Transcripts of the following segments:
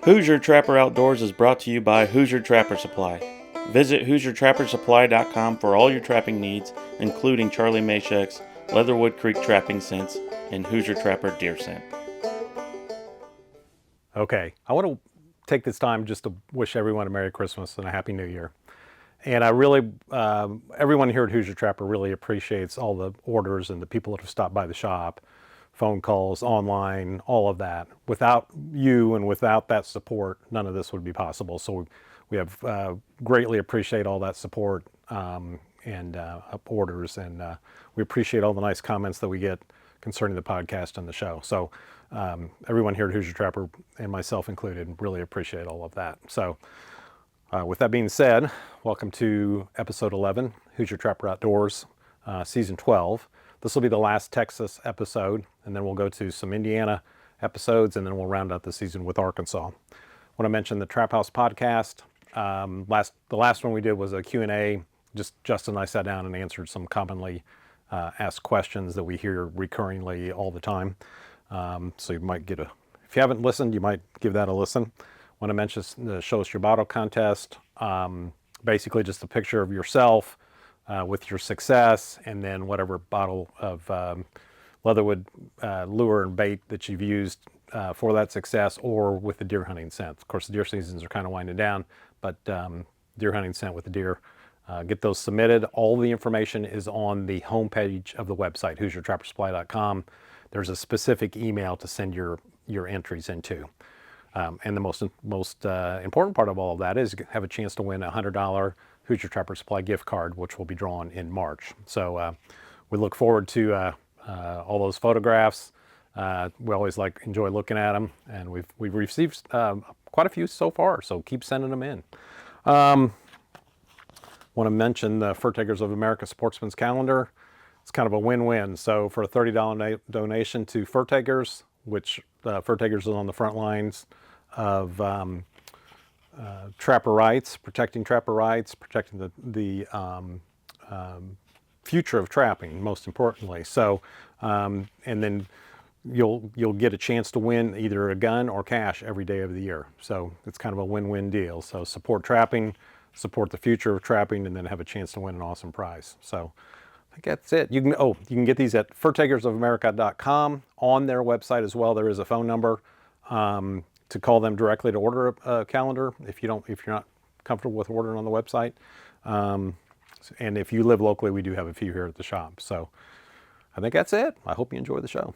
Hoosier Trapper Outdoors is brought to you by Hoosier Trapper Supply. Visit HoosierTrapperSupply.com for all your trapping needs, including Charlie Mashek's Leatherwood Creek trapping scents and Hoosier Trapper deer scent. Okay, I want to take this time just to wish everyone a Merry Christmas and a Happy New Year. And I really, everyone here at Hoosier Trapper really appreciates all the orders and the people that have stopped by the shop, phone calls, online, all of that. Without you and without that support, none of this would be possible. So we have greatly appreciate all that support and orders, and we appreciate all the nice comments that we get concerning the podcast and the show. So everyone here at Hoosier Trapper, and myself included, really appreciate all of that. So with that being said, welcome to episode 11, Hoosier Trapper Outdoors, season 12. This will be the last Texas episode, and then we'll go to some Indiana episodes, and then we'll round out the season with Arkansas. I want to mention the Trap House podcast. The last one we did was a Q&A. Just Justin and I sat down and answered some commonly asked questions that we hear recurringly all the time. So you might get if you haven't listened, you might give that a listen. Want to mention the Show Us Your Bottle contest. Basically just a picture of yourself with your success, and then whatever bottle of Leatherwood lure and bait that you've used for that success, or with the deer hunting scent. Of course, the deer seasons are kind of winding down, but deer hunting scent with the deer. Get those submitted. All the information is on the homepage of the website, HoosierTrapperSupply.com. There's a specific email to send your entries into. And the most important part of all of that is have a chance to win a $100 Hoosier Trapper Supply gift card, which will be drawn in March. So we look forward to all those photographs. We always enjoy looking at them, and we've received quite a few so far, so keep sending them in. Want to mention the Fur Takers of America Sportsman's Calendar. It's kind of a win-win. So for a $30 donation to Fur Takers, which Fur Takers is on the front lines of trapper rights, protecting the future of trapping, most importantly. So, and then you'll get a chance to win either a gun or cash every day of the year. So it's kind of a win-win deal. So support trapping, support the future of trapping, and then have a chance to win an awesome prize. So I think that's it. You can get these at furtakersofamerica.com. On their website as well, there is a phone number to call them directly to order a calendar if you're not comfortable with ordering on the website. And if you live locally, we do have a few here at the shop. So I think that's it. I hope you enjoy the show.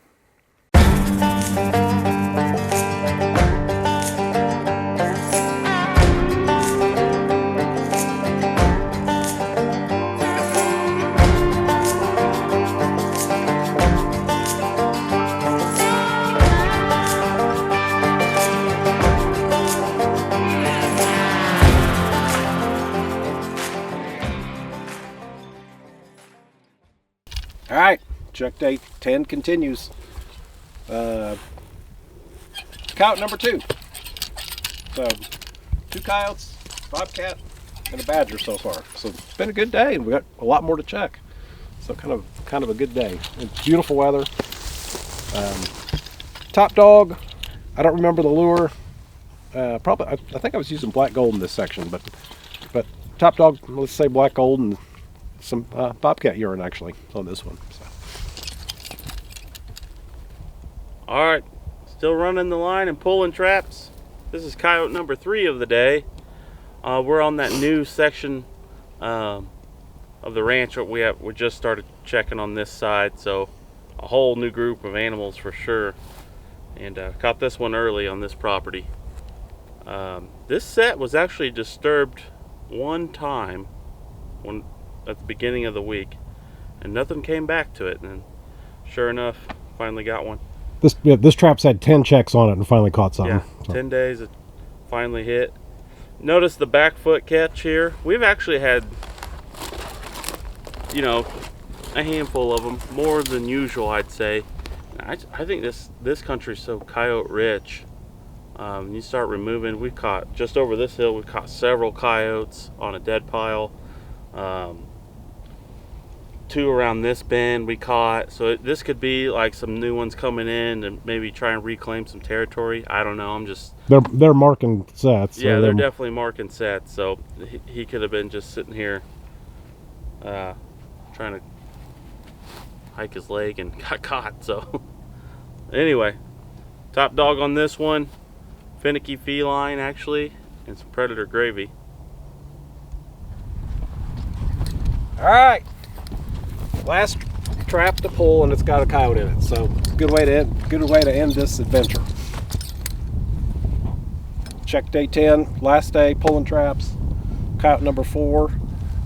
All right, check day 10 continues. Coyote number 2. So 2 coyotes, bobcat, and a badger so far. So it's been a good day, and we got a lot more to check. So kind of a good day. It's beautiful weather. Top dog, I don't remember the lure. Probably I think I was using black gold in this section, but top dog, let's say black gold and some bobcat urine actually on this one. So. All right, still running the line and pulling traps. This is coyote number 3 of the day. We're on that new section of the ranch. We just started checking on this side, so a whole new group of animals for sure. And caught this one early on this property. This set was actually disturbed one time at the beginning of the week, and nothing came back to it. And sure enough, finally got one. This trap's had 10 checks on it and finally caught something. Yeah, so. 10 days it finally hit. Notice the back foot catch here. We've actually had, a handful of them, more than usual, I'd say. I think this country's so coyote rich. You start removing. We caught just over this hill. We caught several coyotes on a dead pile. two around this bend we caught. So this could be like some new ones coming in and maybe try and reclaim some territory. I don't know. I'm just They're marking sets. yeah, so they're definitely marking sets. So he could have been just sitting here trying to hike his leg and got caught. So anyway, top dog on this one, finicky feline actually, and some predator gravy. All right, last trap to pull, and it's got a coyote in it. So good way to end this adventure. Check day 10, last day pulling traps, coyote number 4.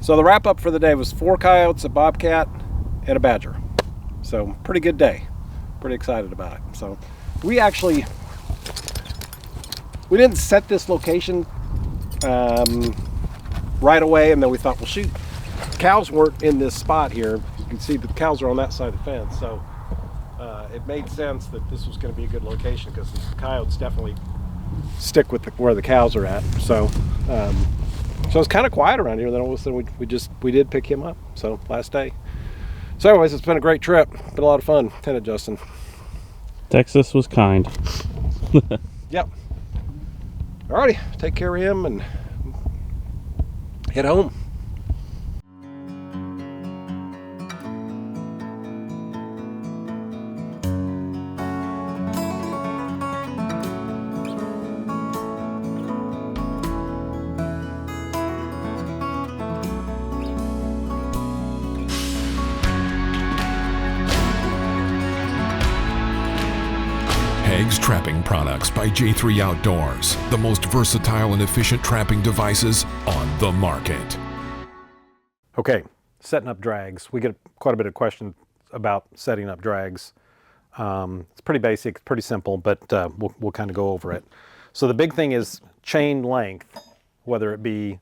So the wrap up for the day was 4 coyotes, a bobcat, and a badger. So pretty good day. Pretty excited about it. So we didn't set this location right away, and then we thought, well, shoot, cows weren't in this spot here. You can see the cows are on that side of the fence. So it made sense that this was going to be a good location because the coyotes definitely stick with where the cows are at. So so it's kind of quiet around here. Then all of a sudden we did pick him up. So last day. So anyways, it's been a great trip. Been a lot of fun. Attended Justin. Texas was kind. Yep. Alrighty, take care of him and head home. Hags Trapping Products by J3 Outdoors, the most versatile and efficient trapping devices on the market. Okay, setting up drags. We get quite a bit of questions about setting up drags. It's pretty basic, pretty simple, but we'll kind of go over it. So the big thing is chain length, whether it be,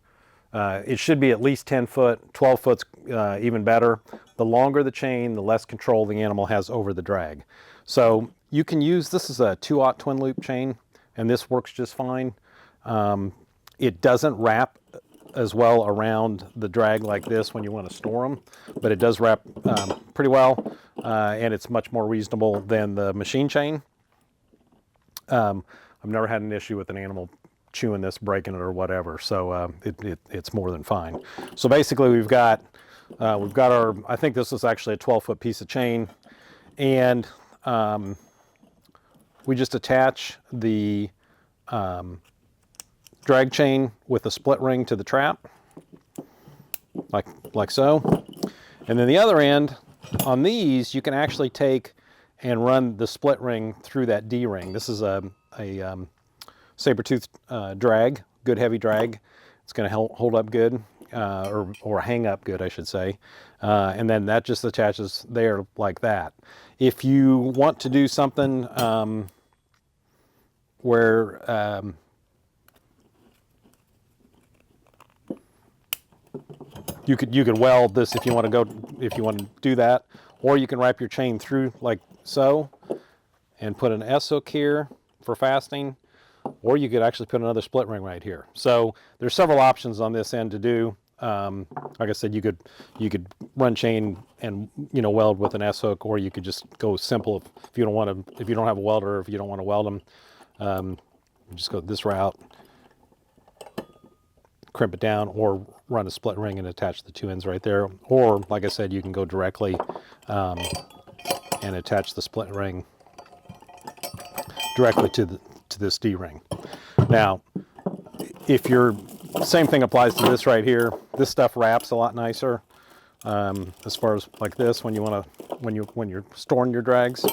it should be at least 10 foot, 12 foot's even better. The longer the chain, the less control the animal has over the drag. So you can use, this is a 2/0 twin loop chain, and this works just fine. It doesn't wrap as well around the drag like this when you want to store them, but it does wrap pretty well, and it's much more reasonable than the machine chain. I've never had an issue with an animal chewing this, breaking it or whatever, so it's more than fine. So basically we've got our, I think this is actually a 12-foot piece of chain, and we just attach the drag chain with a split ring to the trap, like so. And then the other end, on these, you can actually take and run the split ring through that D-ring. This is a saber-tooth drag, good heavy drag. It's going to hold up good, or hang up good, I should say. And then that just attaches there like that. If you want to do something where you could weld this if you want to do that, or you can wrap your chain through like so and put an S hook here for fastening, or you could actually put another split ring right here. So there's several options on this end to do. Like I said, you could run chain and weld with an S hook, or you could just go simple if you don't have a welder, or if you don't want to weld them. Just go this route, crimp it down, or run a split ring and attach the two ends right there. Or like I said, you can go directly and attach the split ring directly to this D-ring. Now, if you're, same thing applies to this right here. This stuff wraps a lot nicer as far as like this when you're storing your drags.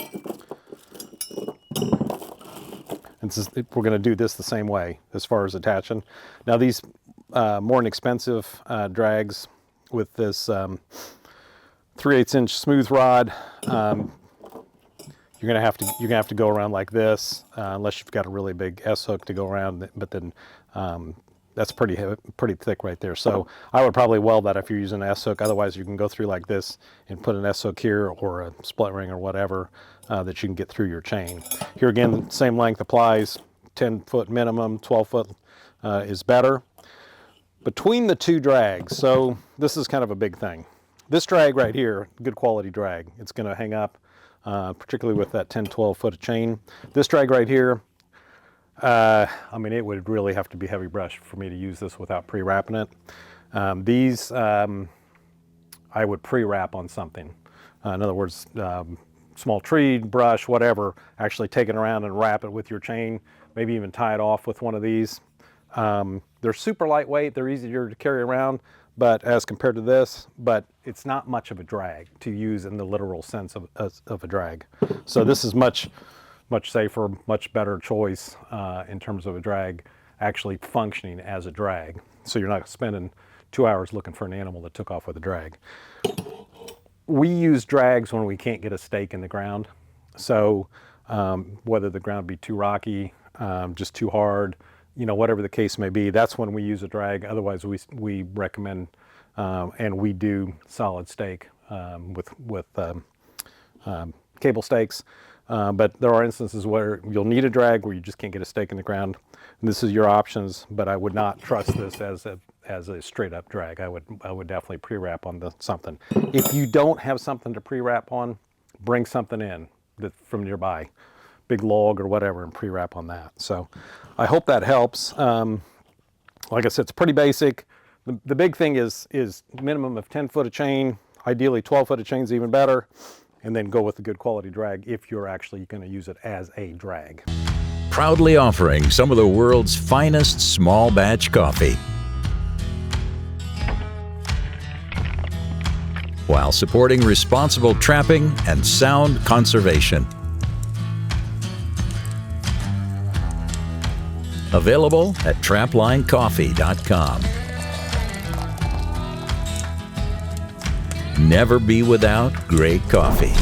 And we're going to do this the same way as far as attaching. Now these more inexpensive drags with this 3/8 inch smooth rod, you're gonna have to go around like this, unless you've got a really big S hook to go around. But then that's pretty thick right there. So I would probably weld that if you're using an S hook. Otherwise, you can go through like this and put an S hook here or a split ring or whatever that you can get through your chain. Here again, same length applies. 10 foot minimum, 12 foot is better. Between the two drags, so this is kind of a big thing. This drag right here, good quality drag. It's going to hang up, particularly with that 10-12 foot of chain. This drag right here, I mean, it would really have to be heavy brush for me to use this without pre-wrapping it. These, I would pre-wrap on something. In other words, small tree, brush, whatever, actually take it around and wrap it with your chain, maybe even tie it off with one of these. They're super lightweight, they're easier to carry around, but as compared to this, but it's not much of a drag to use in the literal sense of a drag. So this is much safer, much better choice in terms of a drag actually functioning as a drag. So you're not spending 2 hours looking for an animal that took off with a drag. We use drags when we can't get a stake in the ground. So whether the ground be too rocky, just too hard, you know, whatever the case may be, that's when we use a drag. Otherwise, we recommend and we do solid stake with cable stakes. But there are instances where you'll need a drag where you just can't get a stake in the ground. And this is your options, but I would not trust this as a straight up drag. I would definitely pre-wrap on something. If you don't have something to pre-wrap on, bring something in from nearby, big log or whatever, and pre-wrap on that. So I hope that helps. Like I said, it's pretty basic. The big thing is minimum of 10 foot of chain, ideally 12 foot of chain is even better, and then go with a good quality drag if you're actually going to use it as a drag. Proudly offering some of the world's finest small batch coffee, while supporting responsible trapping and sound conservation. Available at traplinecoffee.com. Never be without great coffee.